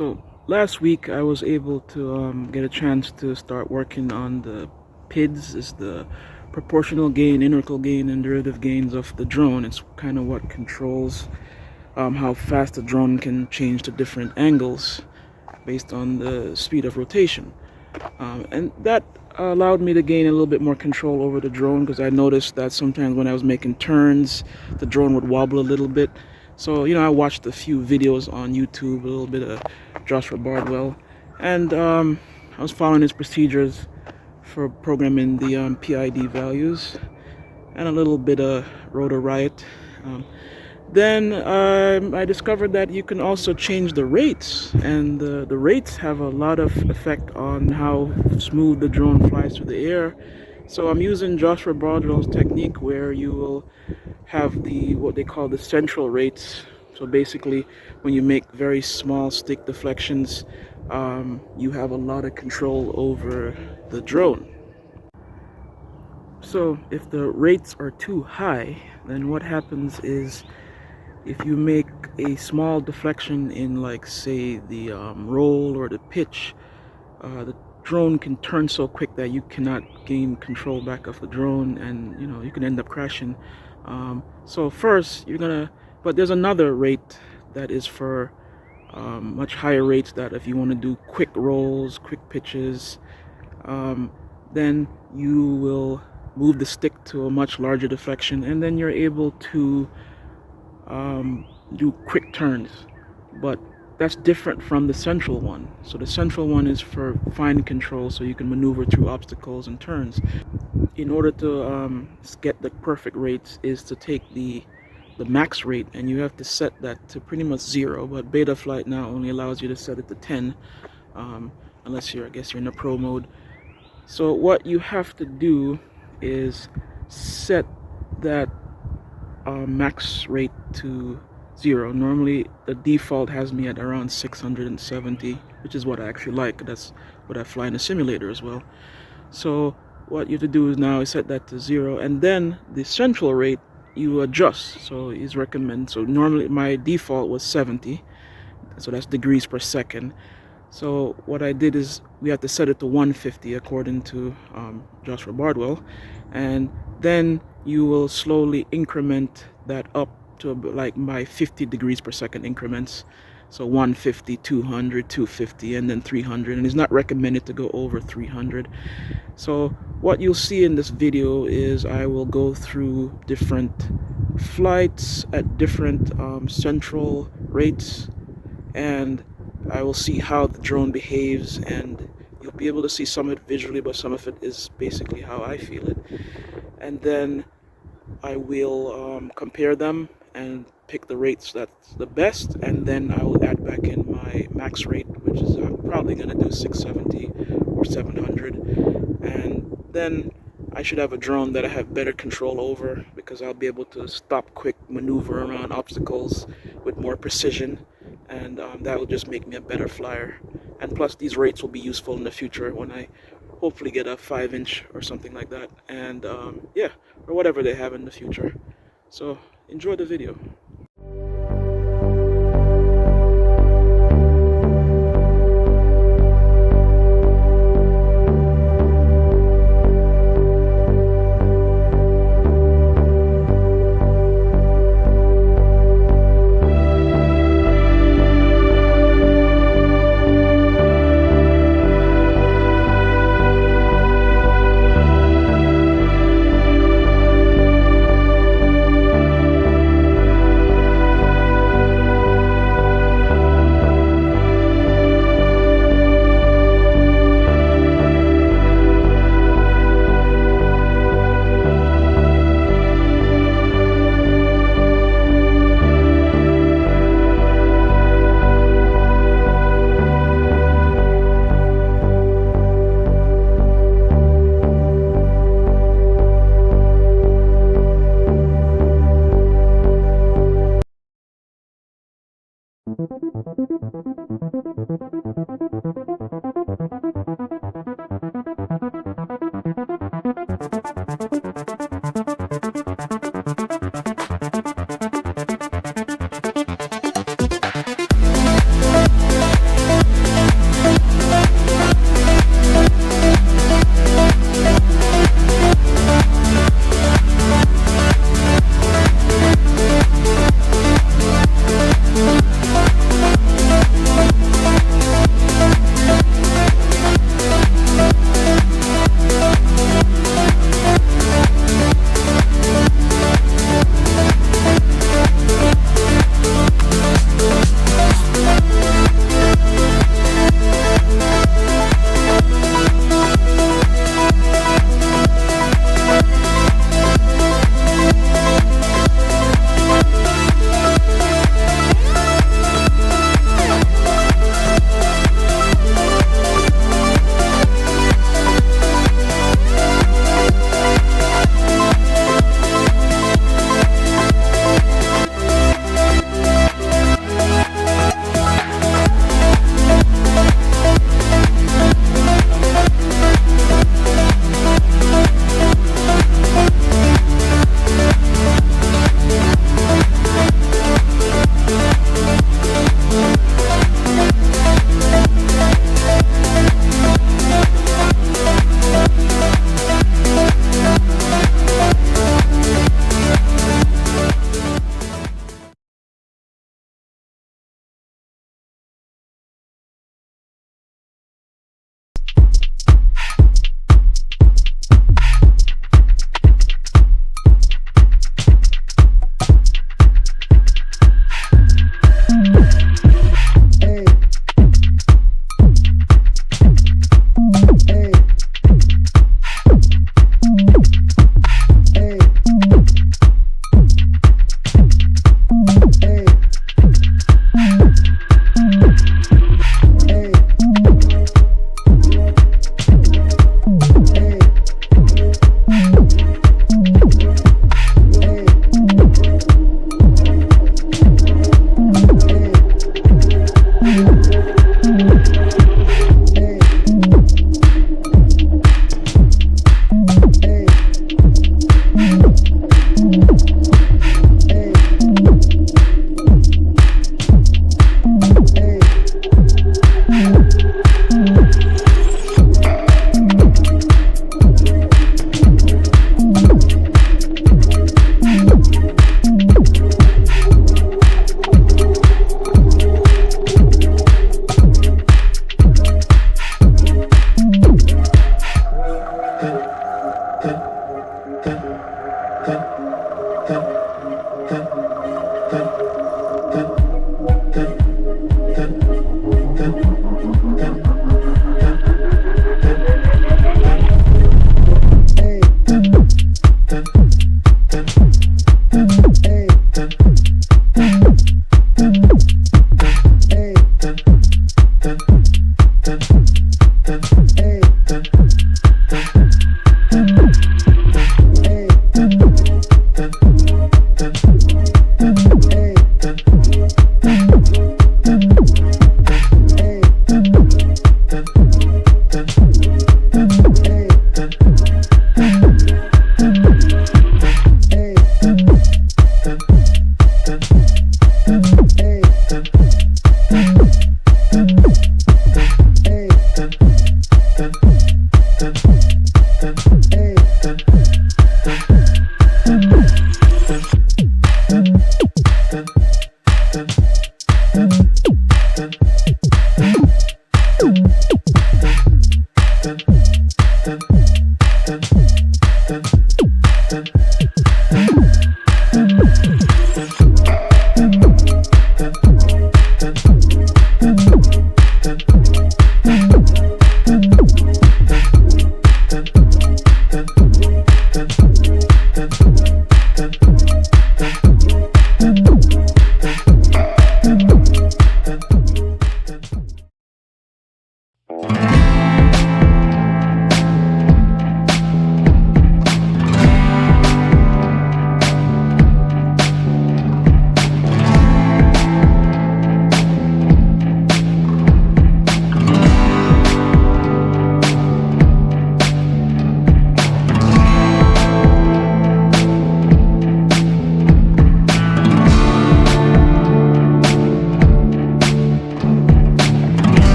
So last week I was able to get a chance to start working on the PIDs, is the proportional gain, integral gain, and derivative gains of the drone. It's kind of what controls how fast the drone can change to different angles based on the speed of rotation. And that allowed me to gain a little bit more control over the drone, because I noticed that sometimes when I was making turns, the drone would wobble a little bit. So, I watched a few videos on YouTube, a little bit of Joshua Bardwell, and I was following his procedures for programming the PID values, and a little bit of rotor riot. Then I discovered that you can also change the rates, and the rates have a lot of effect on how smooth the drone flies through the air. So I'm using Joshua Bardwell's technique, where you will have what they call the central rates. So basically, when you make very small stick deflections, you have a lot of control over the drone. So if the rates are too high, then what happens is, if you make a small deflection in, like, say, the roll or the pitch, the drone can turn so quick that you cannot gain control back of the drone, and you can end up crashing. So first but there's another rate that is for much higher rates, that if you want to do quick rolls, quick pitches, then you will move the stick to a much larger deflection, and then you're able to do quick turns. But that's different from the central one. So the central one is for fine control, so you can maneuver through obstacles and turns. In order to get the perfect rates, is to take the max rate, and you have to set that to pretty much 0, but Betaflight now only allows you to set it to 10, unless I guess you're in a pro mode. So what you have to do is set that max rate to 0. Normally the default has me at around 670, which is what I actually like. That's what I fly in a simulator as well. So what you have to do is now set that to 0, and then the central rate you adjust. So he's recommend. So normally my default was 70, so that's degrees per second. So what I did is, we have to set it to 150 according to Joshua Bardwell, and then you will slowly increment that up to like by 50 degrees per second increments. So 150, 200, 250, and then 300, and it's not recommended to go over 300. So what you'll see in this video is I will go through different flights at different central rates, and I will see how the drone behaves, and you'll be able to see some of it visually, but some of it is basically how I feel it. And then I will compare them and pick the rates that's the best, and then I will add back in my max rate, which is I'm probably going to do 670 or 700, and then I should have a drone that I have better control over, because I'll be able to stop quick, maneuver around obstacles with more precision, and that will just make me a better flyer. And plus, these rates will be useful in the future when I hopefully get a 5-inch or something like that, and yeah, or whatever they have in the future. So enjoy the video.